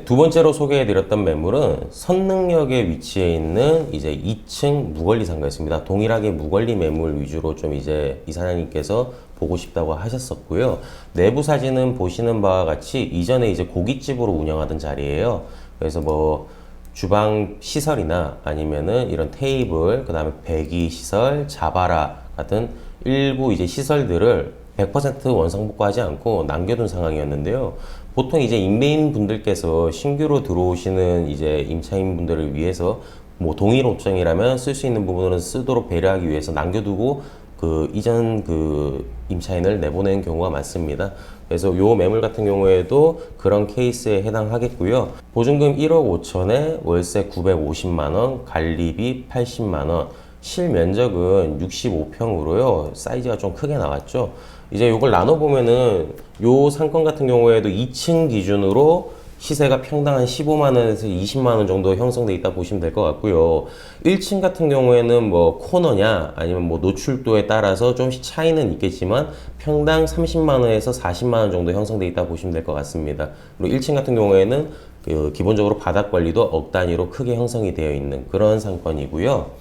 두 번째로 소개해드렸던 매물은 선능력에 위치해 있는 이제 2층 무권리 상가였습니다. 동일하게 무권리 매물 위주로 좀 이제 이사장님께서 보고 싶다고 하셨었고요. 내부 사진은 보시는 바와 같이 이전에 이제 고깃집으로 운영하던 자리예요. 그래서 뭐 주방 시설이나 아니면은 이런 테이블, 그 다음에 배기 시설, 자바라 같은 일부 이제 시설들을 100% 원상복구하지 않고 남겨둔 상황이었는데요. 보통 이제 임대인 분들께서 신규로 들어오시는 이제 임차인 분들을 위해서 뭐 동일 옷장이라면 쓸 수 있는 부분은 쓰도록 배려하기 위해서 남겨두고 그 이전 그 임차인을 내보내는 경우가 많습니다. 그래서 요 매물 같은 경우에도 그런 케이스에 해당하겠고요. 보증금 1억 5천에 월세 950만 원, 관리비 80만 원, 실면적은 65평으로요. 사이즈가 좀 크게 나왔죠. 이제 요걸 나눠보면은 요 상권 같은 경우에도 2층 기준으로 시세가 평당 한 15만 원에서 20만 원 정도 형성돼 있다 보시면 될 것 같고요. 1층 같은 경우에는 뭐 코너냐 아니면 뭐 노출도에 따라서 좀씩 차이는 있겠지만 평당 30만 원에서 40만 원 정도 형성돼 있다 보시면 될 것 같습니다. 그리고 1층 같은 경우에는 기본적으로 바닥 관리도 억 단위로 크게 형성이 되어 있는 그런 상권이고요.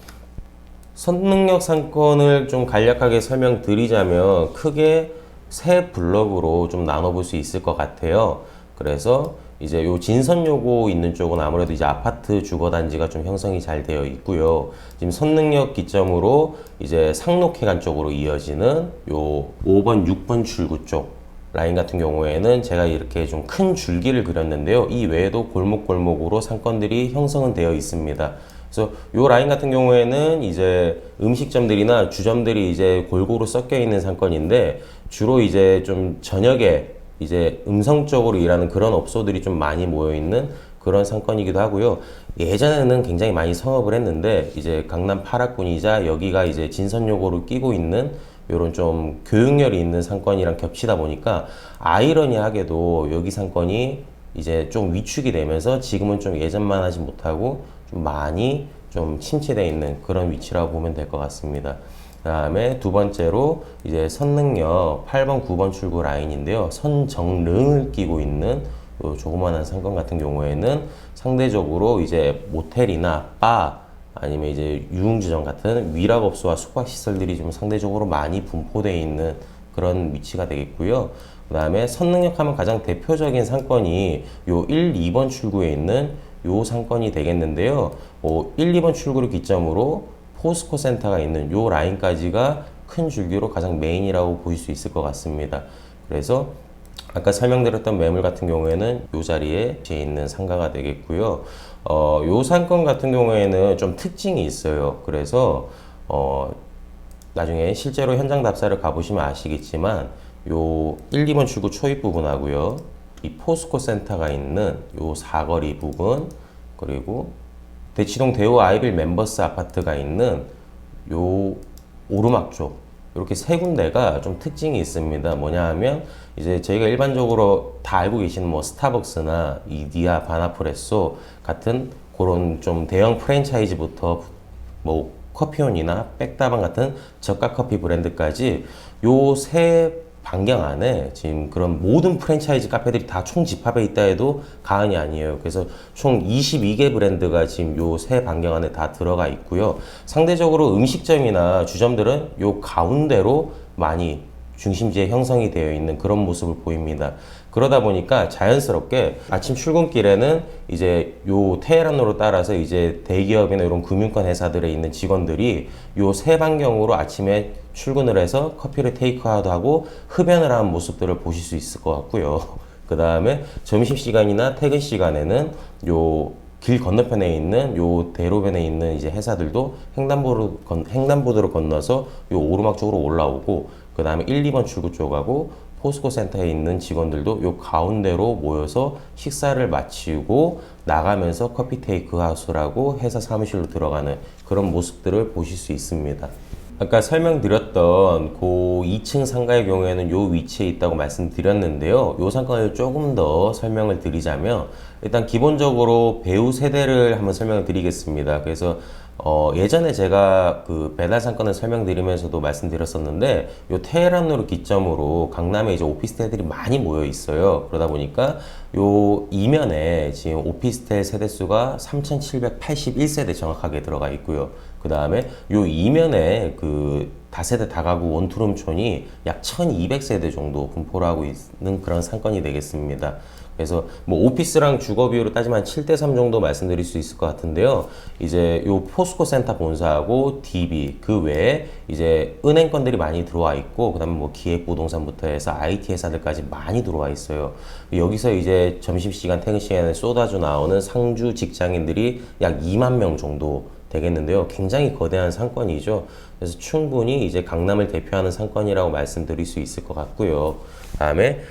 선능력 상권을 좀 간략하게 설명드리자면 크게 세 블럭으로 좀 나눠볼 수 있을 것 같아요. 그래서 이제 요 진선요고 있는 쪽은 아무래도 이제 아파트 주거단지가 좀 형성이 잘 되어 있고요. 지금 선능력 기점으로 이제 상록회관 쪽으로 이어지는 요 5번, 6번 출구 쪽 라인 같은 경우에는 제가 이렇게 좀 큰 줄기를 그렸는데요. 이 외에도 골목골목으로 상권들이 형성은 되어 있습니다. 그래서 요 라인 같은 경우에는 이제 음식점들이나 주점들이 이제 골고루 섞여 있는 상권인데 주로 이제 좀 저녁에 이제 음성적으로 일하는 그런 업소들이 좀 많이 모여 있는 그런 상권이기도 하고요. 예전에는 굉장히 많이 성업을 했는데 이제 강남 8학군이자 여기가 이제 진선요고를 끼고 있는 요런 좀 교육열이 있는 상권이랑 겹치다 보니까 아이러니하게도 여기 상권이 이제 좀 위축이 되면서 지금은 좀 예전만 하지 못하고 좀 많이 좀 침체되어 있는 그런 위치라고 보면 될 것 같습니다. 그 다음에 두 번째로 이제 선능력 8번, 9번 출구 라인인데요. 선정릉을 끼고 있는 요 조그만한 상권 같은 경우에는 상대적으로 이제 모텔이나 바 아니면 이제 유흥주점 같은 위락업소와 숙박시설들이 좀 상대적으로 많이 분포되어 있는 그런 위치가 되겠고요. 그 다음에 선능력 하면 가장 대표적인 상권이 요 1, 2번 출구에 있는 요 상권이 되겠는데요. 1, 2번 출구를 기점으로 포스코 센터가 있는 요 라인까지가 큰 줄기로 가장 메인이라고 보실 수 있을 것 같습니다. 그래서 아까 설명드렸던 매물 같은 경우에는 요 자리에 있는 상가가 되겠고요. 요 상권 같은 경우에는 좀 특징이 있어요. 그래서 나중에 실제로 현장 답사를 가보시면 아시겠지만 요 1, 2번 출구 초입 부분하고요. 이 포스코 센터가 있는 요 사거리 부분 그리고 대치동 대우 아이빌 멤버스 아파트가 있는 요 오르막 쪽 이렇게 세 군데가 좀 특징이 있습니다. 뭐냐 하면 이제 저희가 일반적으로 다 알고 계시는 뭐 스타벅스나 이디야, 바나프레소 같은 그런 좀 대형 프랜차이즈부터 뭐 커피온이나 백다방 같은 저가 커피 브랜드까지 요 세 반경 안에 지금 그런 모든 프랜차이즈 카페들이 다 총 집합해 있다 해도 과언이 아니에요. 그래서 총 22개 브랜드가 지금 요 세 반경 안에 다 들어가 있고요. 상대적으로 음식점이나 주점들은 요 가운데로 많이 중심지에 형성이 되어 있는 그런 모습을 보입니다. 그러다 보니까 자연스럽게 아침 출근길에는 이제 요 테헤란로로 따라서 이제 대기업이나 이런 금융권 회사들에 있는 직원들이 요 세 반경으로 아침에 출근을 해서 커피를 테이크아웃하고 흡연을 하는 모습들을 보실 수 있을 것 같고요. 그 다음에 점심시간이나 퇴근 시간에는 요 길 건너편에 있는 요 대로변에 있는 이제 회사들도 횡단보도로 건너서 요 오르막 쪽으로 올라오고 그 다음에 1, 2번 출구 쪽하고 포스코 센터에 있는 직원들도 요 가운데로 모여서 식사를 마치고 나가면서 커피 테이크아웃을 회사 사무실로 들어가는 그런 모습들을 보실 수 있습니다. 아까 설명드렸던 그 2층 상가의 경우에는 요 위치에 있다고 말씀드렸는데요. 요 상가를 조금 더 설명을 드리자면 일단 기본적으로 배우 세대를 한번 설명을 드리겠습니다. 그래서 예전에 제가 그 배달 상권을 설명드리면서도 말씀드렸었는데, 요 테헤란로를 기점으로 강남에 이제 오피스텔들이 많이 모여 있어요. 그러다 보니까 요 이면에 지금 오피스텔 세대수가 3,781세대 정확하게 들어가 있고요. 그 다음에 요 이면에 그 다세대 다가구 원투룸촌이 약 1,200세대 정도 분포를 하고 있는 그런 상권이 되겠습니다. 그래서 뭐 오피스랑 주거 비율을 따지면 7대3 정도 말씀드릴 수 있을 것 같은데요. 이제 요 포스코 센터 본사하고 DB 그 외에 이제 은행권들이 많이 들어와 있고, 그다음에 뭐 기획부동산부터 해서 IT 회사들까지 많이 들어와 있어요. 여기서 이제 점심시간 퇴근 시간에 쏟아져 나오는 상주 직장인들이 약 2만 명 정도 되겠는데요. 굉장히 거대한 상권이죠. 그래서 충분히 이제 강남을 대표하는 상권이라고 말씀드릴 수 있을 것 같고요. 다음에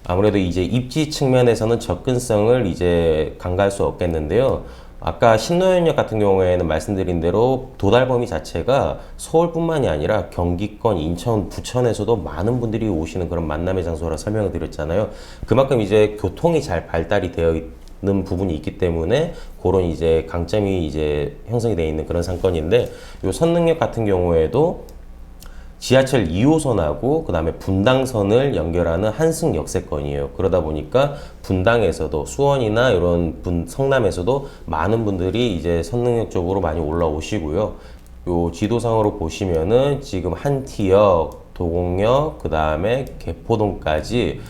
아무래도 이제 입지 측면에서는 접근성을 이제 간과할 수 없겠는데요. 아까 신노현역 같은 경우에는 말씀드린 대로 도달 범위 자체가 서울뿐만이 아니라 경기권, 인천, 부천에서도 많은 분들이 오시는 그런 만남의 장소라 설명을 드렸잖아요. 그만큼 이제 교통이 잘 발달이 되어 있는 부분이 있기 때문에 그런 이제 강점이 이제 형성이 되어 있는 그런 상권인데, 요 선릉역 같은 경우에도 지하철 2호선하고 그 다음에 분당선을 연결하는 한승 역세권이에요. 그러다 보니까 분당에서도 수원이나 이런 성남에서도 많은 분들이 이제 선릉역 쪽으로 많이 올라오시고요. 요 지도상으로 보시면은 지금 한티역, 도곡역, 그 다음에 개포동까지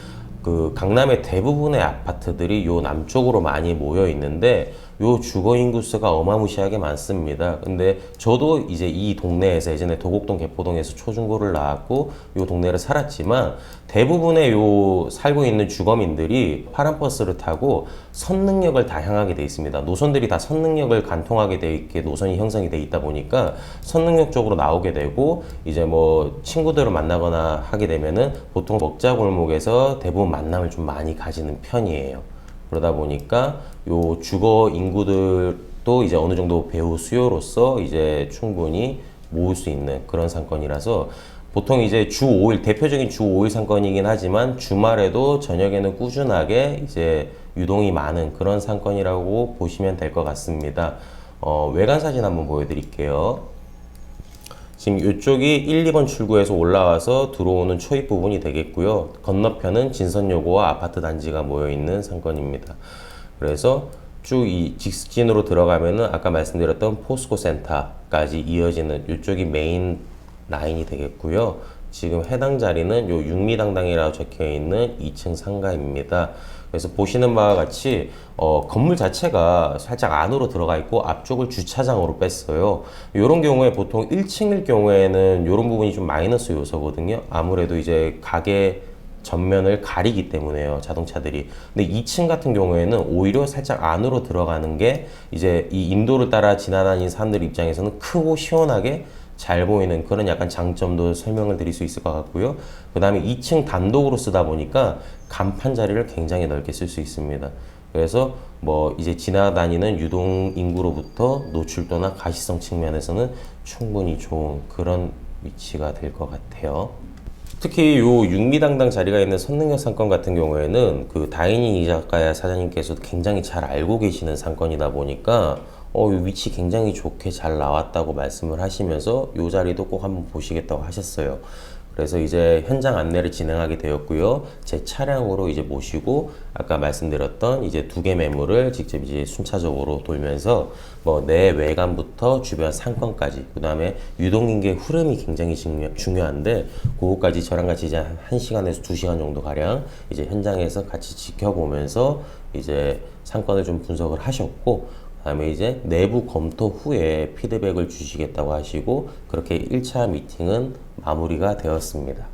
그 강남의 대부분의 아파트들이 요 남쪽으로 많이 모여 있는데, 요 주거 인구수가 어마무시하게 많습니다. 근데 저도 이제 이 동네에서 예전에 도곡동 개포동에서 초중고를 나왔고 요 동네를 살았지만, 대부분의 요 살고 있는 주거민들이 파란 버스를 타고 선릉역을 다 향하게 돼 있습니다. 노선들이 다 선릉역을 간통하게 돼 있게 노선이 형성이 돼 있다 보니까 선릉역 쪽으로 나오게 되고, 이제 뭐 친구들을 만나거나 하게 되면은 보통 먹자골목에서 대부분 만남을 좀 많이 가지는 편이에요. 그러다 보니까 요 주거 인구들도 이제 어느 정도 배우 수요로서 이제 충분히 모을 수 있는 그런 상권이라서, 보통 이제 주 5일, 대표적인 주 5일 상권이긴 하지만 주말에도 저녁에는 꾸준하게 이제 유동이 많은 그런 상권이라고 보시면 될 것 같습니다. 외관 사진 한번 보여드릴게요. 지금 이쪽이 1, 2번 출구에서 올라와서 들어오는 초입 부분이 되겠고요. 건너편은 진선여고와 아파트 단지가 모여있는 상권입니다. 그래서 쭉 이 직진으로 들어가면은 아까 말씀드렸던 포스코 센터까지 이어지는 이쪽이 메인 라인이 되겠고요. 지금 해당 자리는 요 육미당당이라고 적혀 있는 2층 상가입니다. 그래서 보시는 바와 같이 건물 자체가 살짝 안으로 들어가 있고 앞쪽을 주차장으로 뺐어요. 이런 경우에 보통 1층일 경우에는 이런 부분이 좀 마이너스 요소거든요. 아무래도 이제 가게 전면을 가리기 때문에요, 자동차들이. 근데 2층 같은 경우에는 오히려 살짝 안으로 들어가는 게 이제 이 인도를 따라 지나다니는 사람들 입장에서는 크고 시원하게 잘 보이는 그런 약간 장점도 설명을 드릴 수 있을 것 같고요. 그 다음에 2층 단독으로 쓰다 보니까 간판 자리를 굉장히 넓게 쓸 수 있습니다. 그래서 뭐 이제 지나다니는 유동 인구로부터 노출도나 가시성 측면에서는 충분히 좋은 그런 위치가 될 것 같아요. 특히 요 육미당당 자리가 있는 선릉역 상권 같은 경우에는 그 다이닝 이자카야 사장님께서도 굉장히 잘 알고 계시는 상권이다 보니까 이 위치 굉장히 좋게 잘 나왔다고 말씀을 하시면서 이 자리도 꼭 한번 보시겠다고 하셨어요. 그래서 이제 현장 안내를 진행하게 되었고요. 제 차량으로 이제 모시고 아까 말씀드렸던 이제 2개 매물을 직접 이제 순차적으로 돌면서 뭐 내 외관부터 주변 상권까지, 그 다음에 유동인구의 흐름이 굉장히 중요한데 그거까지 저랑 같이 이제 1시간에서 2시간 정도 가량 이제 현장에서 같이 지켜보면서 이제 상권을 좀 분석을 하셨고, 다음에 이제 내부 검토 후에 피드백을 주시겠다고 하시고 그렇게 1차 미팅은 마무리가 되었습니다.